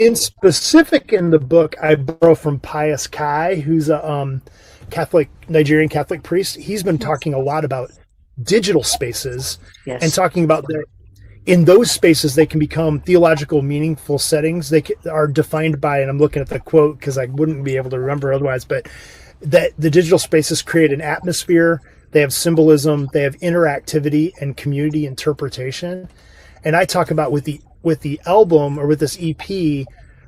in specific in the book, I borrow from Pius Kai, who's a Nigerian Catholic priest. He's been talking a lot about digital spaces and Yes. talking about that in those spaces they can become theological, meaningful settings. They are defined by, and I'm looking at the quote because I wouldn't be able to remember otherwise, but that the digital spaces create an atmosphere. They have symbolism, they have interactivity and community interpretation. And I talk about with the album or with this EP,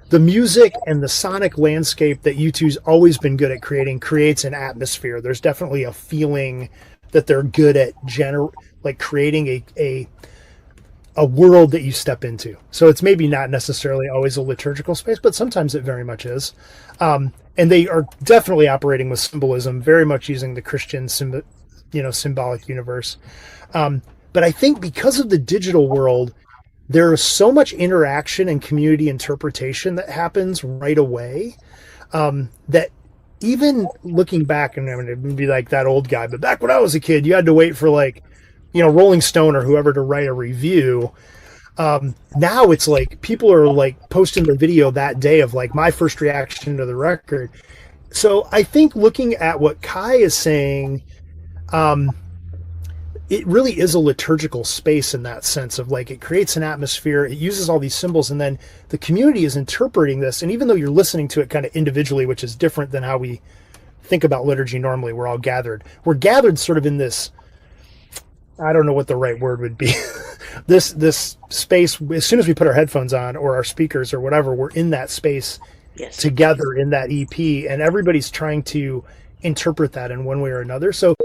the music and the sonic landscape that U2's always been good at creating creates an atmosphere. There's definitely a feeling that they're good at creating a world that you step into. So it's maybe not necessarily always a liturgical space, but sometimes it very much is. And they are definitely operating with symbolism, very much using the Christian symbolic universe. But I think because of the digital world, there is so much interaction and community interpretation that happens right away, that even looking back, and I'm going to be like that old guy, but back when I was a kid, you had to wait for Rolling Stone or whoever to write a review. Now it's like people are like posting the video that day of like my first reaction to the record. So I think looking at what Kai is saying, it really is a liturgical space in that sense of like it creates an atmosphere, it uses all these symbols, and then the community is interpreting this. And even though you're listening to it kind of individually, which is different than how we think about liturgy normally, we're gathered sort of in this, I don't know what the right word would be. this space, as soon as we put our headphones on or our speakers or whatever, we're in that space together in that EP, and everybody's trying to interpret that in one way or another. So